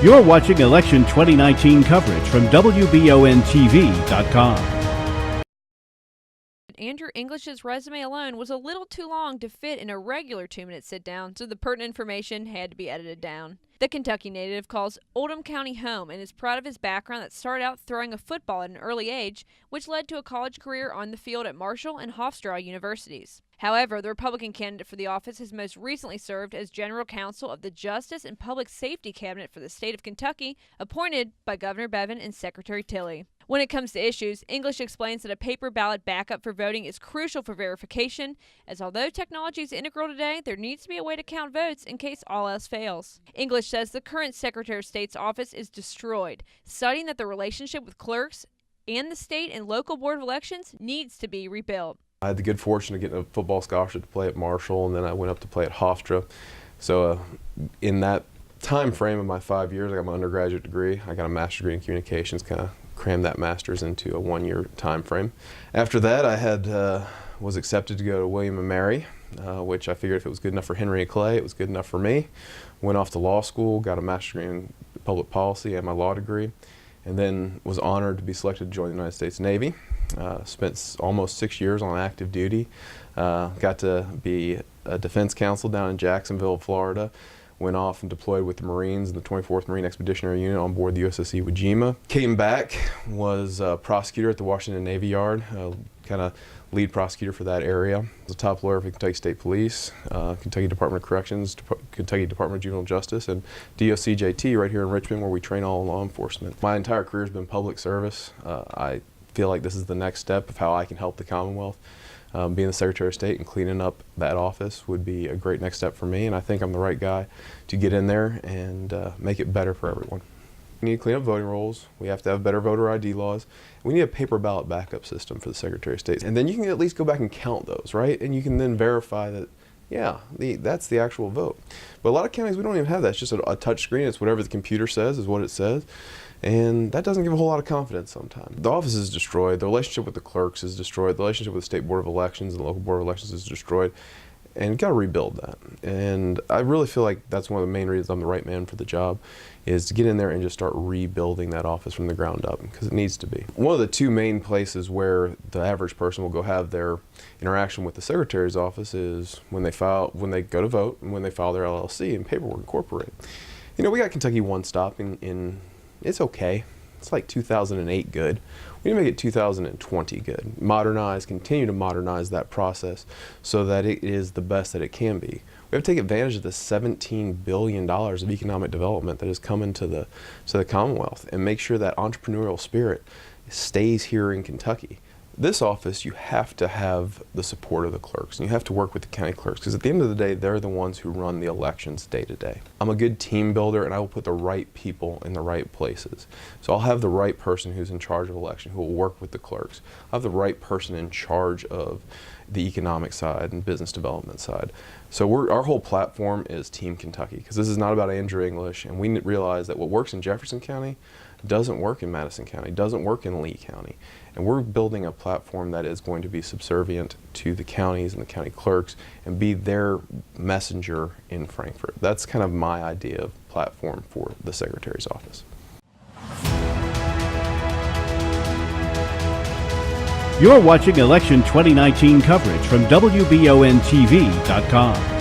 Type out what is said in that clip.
You're watching Election 2019 coverage from WBONTV.com. Andrew English's resume alone was a little too long to fit in a regular 2-minute sit-down, so the pertinent information had to be edited down. The Kentucky native calls Oldham County home and is proud of his background that started out throwing a football at an early age, which led to a college career on the field at Marshall and Hofstra universities. However, the Republican candidate for the office has most recently served as general counsel of the Justice and Public Safety Cabinet for the state of Kentucky, appointed by Governor Bevin and Secretary Tilley. When it comes to issues, English explains that a paper ballot backup for voting is crucial for verification, as although technology is integral today, there needs to be a way to count votes in case all else fails. English says the current Secretary of State's office is destroyed, citing that the relationship with clerks and the state and local board of elections needs to be rebuilt. I had the good fortune of getting a football scholarship to play at Marshall, and then I went up to play at Hofstra. So in that time frame of my 5 years, I got my undergraduate degree. I got a master's degree in communications, kind of crammed that master's into a 1-year time frame. After that, I was accepted to go to William & Mary, which I figured if it was good enough for Henry and Clay, it was good enough for me. Went off to law school, got a master's degree in public policy and my law degree, and then was honored to be selected to join the United States Navy. Spent almost 6 years on active duty. Got to be a defense counsel down in Jacksonville, Florida. Went off and deployed with the Marines in the 24th Marine Expeditionary Unit on board the USS Iwo Jima. Came back, was a prosecutor at the Washington Navy Yard, kind of lead prosecutor for that area. Was a top lawyer for Kentucky State Police, Kentucky Department of Corrections, Kentucky Department of Juvenile Justice, and DOCJT right here in Richmond, where we train all law enforcement. My entire career has been public service. I feel like this is the next step of how I can help the Commonwealth. Being the Secretary of State and cleaning up that office would be a great next step for me, and I think I'm the right guy to get in there and make it better for everyone. We need to clean up voting rolls. We have to have better voter ID laws. We need a paper ballot backup system for the Secretary of State. And then you can at least go back and count those, right? And you can then verify that, yeah, that's the actual vote. But a lot of counties, we don't even have that. It's just a touch screen. It's whatever the computer says is what it says. And that doesn't give a whole lot of confidence sometimes. The office is destroyed. The relationship with the clerks is destroyed. The relationship with the State Board of Elections and the local Board of Elections is destroyed. And you've got to rebuild that. And I really feel like that's one of the main reasons I'm the right man for the job, is to get in there and just start rebuilding that office from the ground up, because it needs to be. One of the two main places where the average person will go have their interaction with the Secretary's office is when they go to vote and when they file their LLC and paperwork incorporated. You know, we got Kentucky One Stop in it's okay. It's like 2008 good. We need to make it 2020 good. Modernize, continue to modernize that process so that it is the best that it can be. We have to take advantage of the $17 billion of economic development that has come into the Commonwealth and make sure that entrepreneurial spirit stays here in Kentucky. This office, you have to have the support of the clerks, and you have to work with the county clerks, because at the end of the day, they're the ones who run the elections day to day. I'm a good team builder, and I will put the right people in the right places. So I'll have the right person who's in charge of election, who will work with the clerks. I'll have the right person in charge of the economic side and business development side. So our whole platform is Team Kentucky, because this is not about Andrew English, and we realize that what works in Jefferson County doesn't work in Madison County, doesn't work in Lee County. And we're building a platform that is going to be subservient to the counties and the county clerks and be their messenger in Frankfort. That's kind of my idea of platform for the Secretary's office. You're watching Election 2019 coverage from WBONTV.com.